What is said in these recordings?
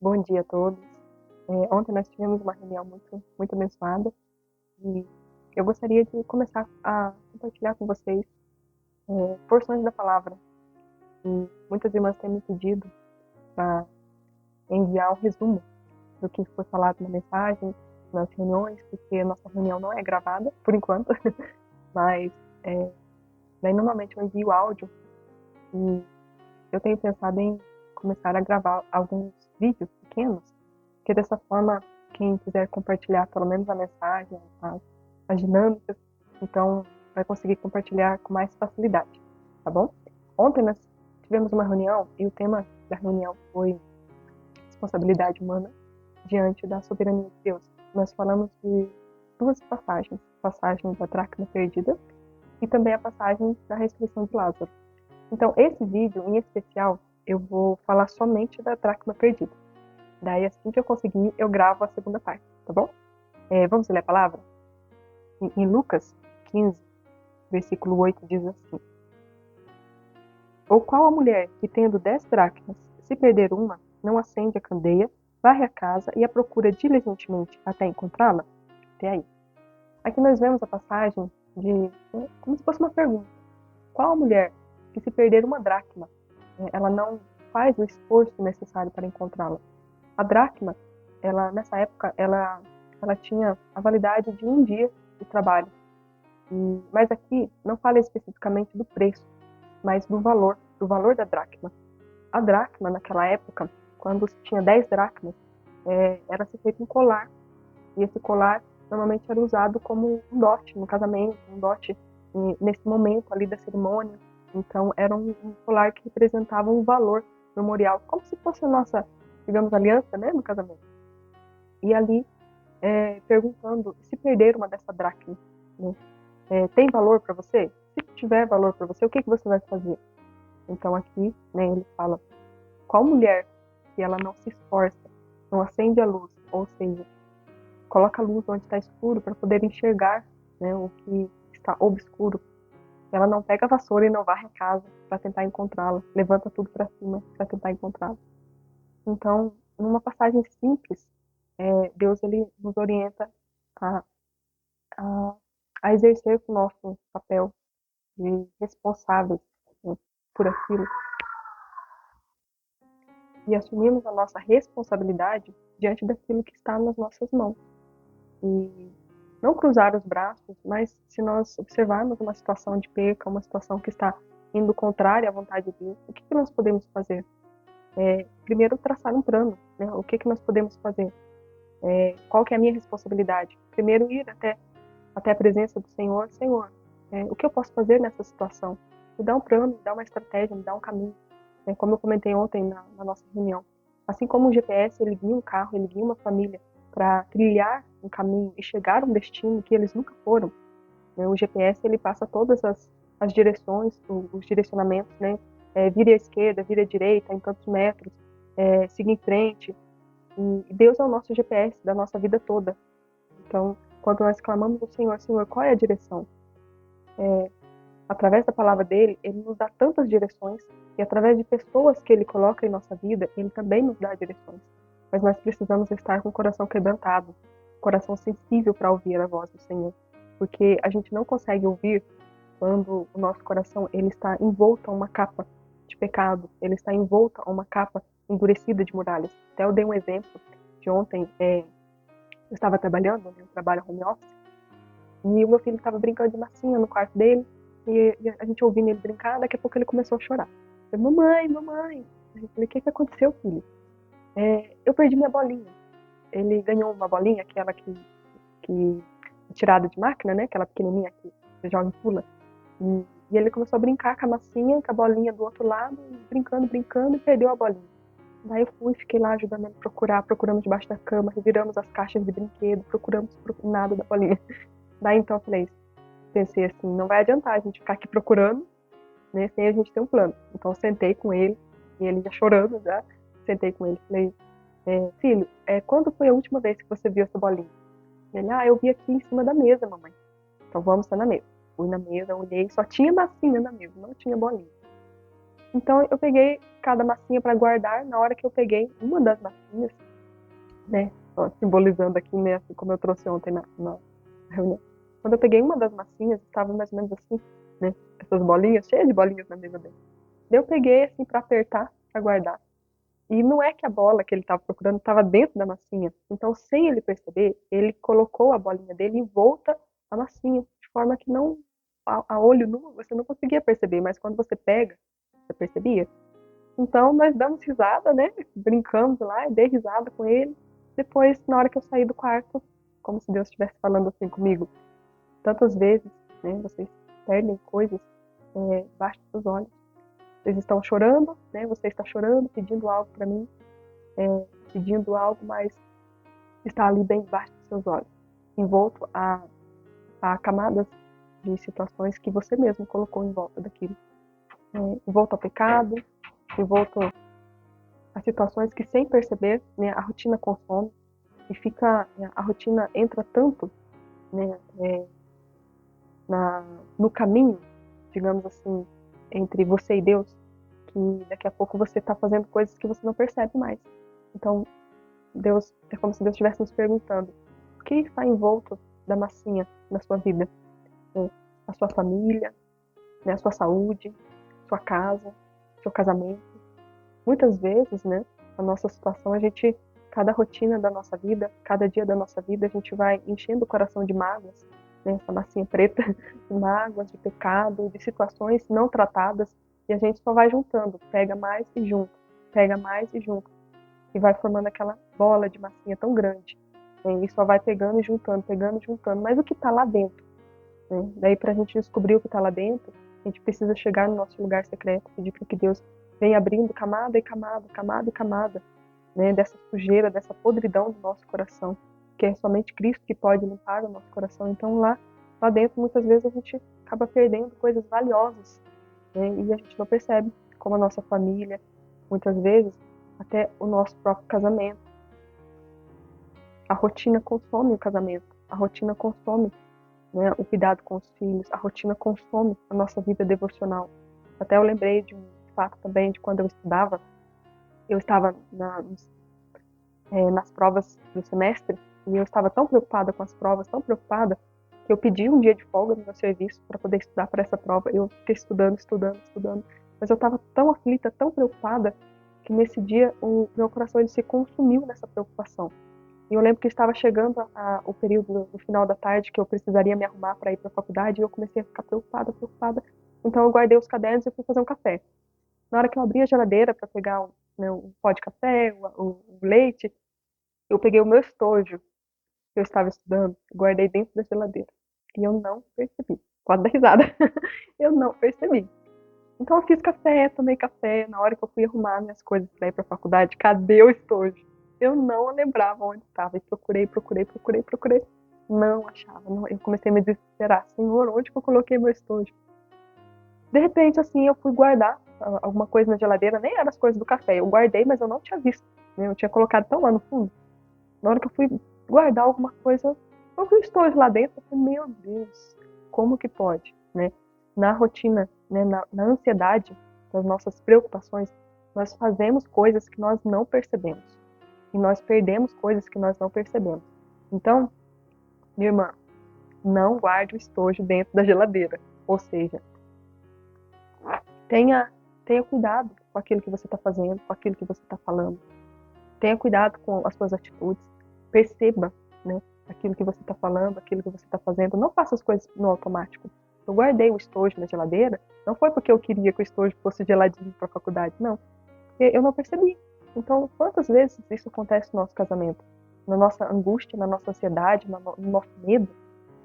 Bom dia a todos. Ontem nós tivemos uma reunião muito abençoada e eu gostaria de começar a compartilhar com vocês porções da palavra. E muitas irmãs têm me pedido para enviar um resumo do que foi falado na mensagem, nas reuniões, porque a nossa reunião não é gravada, por enquanto, mas daí normalmente eu envio áudio e eu tenho pensado em começar a gravar alguns vídeos pequenos, que dessa forma, quem quiser compartilhar pelo menos a mensagem, as dinâmicas, então vai conseguir compartilhar com mais facilidade, tá bom? Ontem nós tivemos uma reunião e o tema da reunião foi responsabilidade humana diante da soberania de Deus. Nós falamos de duas passagens, a passagem da dracma perdida e também a passagem da ressurreição de Lázaro. Então, esse vídeo, em especial, eu vou falar somente da dracma perdida. Daí, assim que eu conseguir, eu gravo a segunda parte, tá bom? Vamos ler a palavra? Em Lucas 15, versículo 8, diz assim: Ou qual a mulher que, tendo 10 dracmas, se perder uma, não acende a candeia, varre a casa e a procura diligentemente até encontrá-la? Até aí. Aqui nós vemos a passagem de como se fosse uma pergunta. Qual a mulher que, se perder uma dracma, ela não faz o esforço necessário para encontrá-la? A dracma, nessa época, ela tinha a validade de um dia de trabalho. Mas aqui não fala especificamente do preço, mas do valor da dracma. A dracma, naquela época, quando se tinha 10 dracmas, era se feito um colar. E esse colar normalmente era usado como um dote no casamento, um dote nesse momento ali da cerimônia. Então, era um colar que representava um valor memorial, como se fosse a nossa, digamos, aliança, né, no casamento. E ali, perguntando, se perder uma dessa dracma, né, tem valor para você? Se tiver valor para você, o que você vai fazer? Então, aqui, né, ele fala, qual mulher que ela não se esforça, não acende a luz, ou seja, coloca a luz onde está escuro para poder enxergar, né, o que está obscuro. Ela não pega a vassoura e não varre a casa para tentar encontrá-la, levanta tudo para cima para tentar encontrá-la. Então, numa passagem simples, Deus ele nos orienta a, a, a exercer o nosso papel de responsáveis, né, por aquilo e assumirmos a nossa responsabilidade diante daquilo que está nas nossas mãos. E não cruzar os braços, mas se nós observarmos uma situação de perca, uma situação que está indo contrária à vontade de Deus, o que nós podemos fazer? Primeiro, traçar um plano, né? O que nós podemos fazer? Qual que é a minha responsabilidade? Primeiro, ir até a presença do Senhor. Senhor, o que eu posso fazer nessa situação? Me dá um plano, me dá uma estratégia, me dá um caminho. Como eu comentei ontem na nossa reunião. Assim como o GPS, ele guia um carro, ele guia uma família para trilhar um caminho e chegar a um destino que eles nunca foram. O GPS, ele passa todas as direções, os direcionamentos, né? Vire à esquerda, vire à direita, em tantos metros, siga em frente. E Deus é o nosso GPS da nossa vida toda. Então, quando nós clamamos ao Senhor, Senhor, qual é a direção? Através da palavra dele, ele nos dá tantas direções e através de pessoas que ele coloca em nossa vida, ele também nos dá direções. Mas nós precisamos estar com o coração quebrantado, coração sensível para ouvir a voz do Senhor, porque a gente não consegue ouvir quando o nosso coração ele está envolto a uma capa de pecado, ele está envolto a uma capa endurecida de muralhas. Até eu dei um exemplo de ontem, eu estava trabalhando, eu trabalho home office, e o meu filho estava brincando de massinha no quarto dele, e a gente ouvindo ele brincar, daqui a pouco ele começou a chorar. Eu falei, mamãe, mamãe. Eu falei, o que aconteceu, filho? Eu perdi minha bolinha. Ele ganhou uma bolinha, aquela que tirada de máquina, né? Aquela pequenininha que você joga e pula. E ele começou a brincar com a massinha, com a bolinha do outro lado, brincando, e perdeu a bolinha. Daí eu fiquei lá ajudando ele a procurar, procuramos debaixo da cama, reviramos as caixas de brinquedo, procuramos nada da bolinha. Daí então eu pensei assim, não vai adiantar a gente ficar aqui procurando, né, sem a gente ter um plano. Então eu sentei com ele, e ele já chorando já, sentei com ele e falei, filho, quando foi a última vez que você viu essa bolinha? Ele, eu vi aqui em cima da mesa, mamãe. Então vamos estar na mesa. Fui na mesa, olhei, só tinha massinha na mesa, não tinha bolinha. Então eu peguei cada massinha para guardar. Na hora que eu peguei uma das massinhas, né, só simbolizando aqui, né, assim como eu trouxe ontem na reunião. Quando eu peguei uma das massinhas, estava mais ou menos assim, né, essas bolinhas, cheias de bolinhas na mesa dele. Daí eu peguei assim para apertar, para guardar. E não é que a bola que ele estava procurando estava dentro da massinha. Então, sem ele perceber, ele colocou a bolinha dele em volta à massinha, de forma que não, a olho nu, você não conseguia perceber, mas quando você pega, você percebia. Então, nós damos risada, né? Brincamos lá, eu dei risada com ele. Depois, na hora que eu saí do quarto, como se Deus estivesse falando assim comigo, tantas vezes, né? Vocês perdem coisas debaixo dos seus olhos. Vocês estão chorando, né? Você está chorando, pedindo algo para mim, pedindo algo, mas está ali bem debaixo dos seus olhos, envolto a camadas de situações que você mesmo colocou em volta daquilo, envolto ao pecado, envolto a situações que sem perceber, né, a rotina consome e fica, a rotina entra tanto, né, no caminho, digamos assim, entre você e Deus, que daqui a pouco você está fazendo coisas que você não percebe mais. Então, Deus, é como se Deus estivesse nos perguntando: o que está envolto da massinha na sua vida? A sua família, né, a sua saúde, sua casa, seu casamento. Muitas vezes, né, a nossa situação, cada rotina da nossa vida, cada dia da nossa vida, a gente vai enchendo o coração de mágoas, né, essa massinha preta, de mágoas, de pecado, de situações não tratadas, e a gente só vai juntando, pega mais e junta, pega mais e junta, e vai formando aquela bola de massinha tão grande, né, e só vai pegando e juntando, mas o que está lá dentro? Né? Daí, para a gente descobrir o que está lá dentro, a gente precisa chegar no nosso lugar secreto, pedir para que Deus venha abrindo camada e camada, camada e camada, né, dessa sujeira, dessa podridão do nosso coração, que é somente Cristo que pode limpar o nosso coração. Então, lá dentro, muitas vezes a gente acaba perdendo coisas valiosas, né, e a gente não percebe, como a nossa família, muitas vezes até o nosso próprio casamento. A rotina consome o casamento, a rotina consome, né, o cuidado com os filhos, a rotina consome a nossa vida devocional. Até eu lembrei de um fato também de quando eu estava nas provas do semestre, e eu estava tão preocupada com as provas, tão preocupada, que eu pedi um dia de folga no meu serviço para poder estudar para essa prova. Eu fiquei estudando, mas eu estava tão aflita, tão preocupada, que nesse dia o meu coração ele se consumiu nessa preocupação. E eu lembro que estava chegando o período no final da tarde que eu precisaria me arrumar para ir para a faculdade, e eu comecei a ficar preocupada. Então eu guardei os cadernos e fui fazer um café. Na hora que eu abri a geladeira para pegar um pó de café, o leite, eu peguei o meu estojo que eu estava estudando, guardei dentro da geladeira. E eu não percebi. Pode dar risada. Eu não percebi. Então eu fiz café, tomei café. Na hora que eu fui arrumar minhas coisas para ir para a faculdade, cadê o estojo? Eu não lembrava onde estava. E procurei. Não achava. Não. Eu comecei a me desesperar. Senhor, onde que eu coloquei meu estojo? De repente, assim, eu fui guardar alguma coisa na geladeira. Nem eram as coisas do café. Eu guardei, mas eu não tinha visto. Né? Eu tinha colocado tão lá no fundo. Na hora que eu fui guardar alguma coisa, eu vi o estojo lá dentro. Eu falei, meu Deus, como que pode? Né? Na rotina, né? na ansiedade das nossas preocupações, nós fazemos coisas que nós não percebemos. E nós perdemos coisas que nós não percebemos. Então, minha irmã, não guarde o estojo dentro da geladeira. Ou seja, tenha cuidado com aquilo que você está fazendo, com aquilo que você está falando. Tenha cuidado com as suas atitudes. Perceba, né, aquilo que você está falando, aquilo que você está fazendo. Não faça as coisas no automático. Eu guardei o estojo na geladeira, não foi porque eu queria que o estojo fosse geladinho para a faculdade, não. Porque eu não percebi. Então, quantas vezes isso acontece no nosso casamento? Na nossa angústia, na nossa ansiedade, no nosso medo,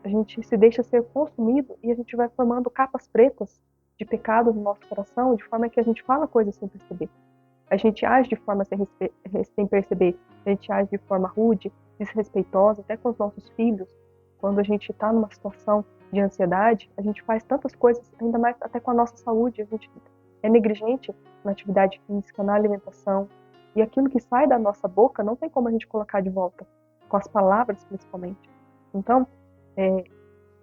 a gente se deixa ser consumido e a gente vai formando capas pretas de pecado no nosso coração, de forma que a gente fala coisas sem perceber. A gente age de forma sem perceber. A gente age de forma rude, desrespeitosa, até com os nossos filhos. Quando a gente está numa situação de ansiedade, a gente faz tantas coisas, ainda mais até com a nossa saúde. A gente é negligente na atividade física, na alimentação. E aquilo que sai da nossa boca não tem como a gente colocar de volta, com as palavras principalmente. Então,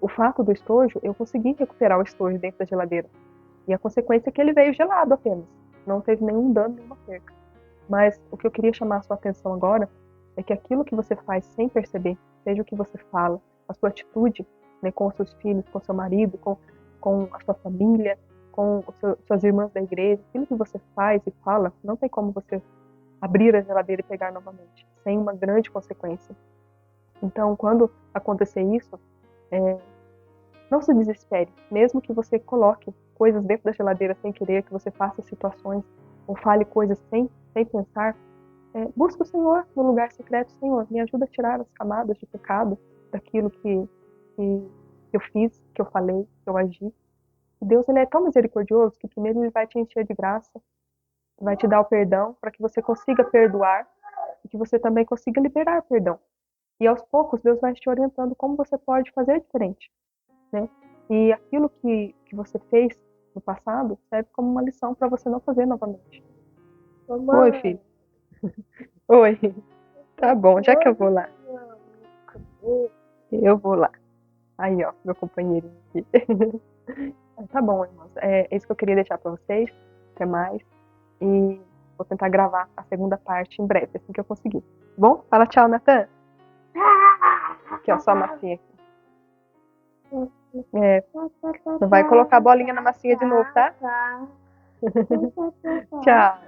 o fato do estojo, eu consegui recuperar o estojo dentro da geladeira. E a consequência é que ele veio gelado apenas. Não teve nenhum dano, nenhuma perca. Mas o que eu queria chamar a sua atenção agora é que aquilo que você faz sem perceber, seja o que você fala, a sua atitude, né, com os seus filhos, com o seu marido, com a sua família, com suas irmãs da igreja, aquilo que você faz e fala, não tem como você abrir a geladeira e pegar novamente, sem uma grande consequência. Então, quando acontecer isso, não se desespere, mesmo que você coloque coisas dentro da geladeira sem querer, que você faça situações ou fale coisas sem pensar, busque o Senhor no lugar secreto. Senhor, me ajuda a tirar as camadas de pecado daquilo que eu fiz, que eu falei, que eu agi. E Deus, ele é tão misericordioso que primeiro ele vai te encher de graça, vai te dar o perdão para que você consiga perdoar e que você também consiga liberar perdão. E aos poucos Deus vai te orientando como você pode fazer diferente, né? E aquilo que você fez no passado serve como uma lição para você não fazer novamente. Oi, filho. Oi. Tá bom, já que eu vou lá. Eu vou lá. Aí, ó, meu companheirinho aqui. Tá bom, irmãos. É isso que eu queria deixar pra vocês. Até mais. E vou tentar gravar a segunda parte em breve, assim que eu conseguir. Tá bom? Fala tchau, Natan. Aqui, ó, só a massinha aqui. Não vai colocar a bolinha na massinha de novo, tá? Tchau.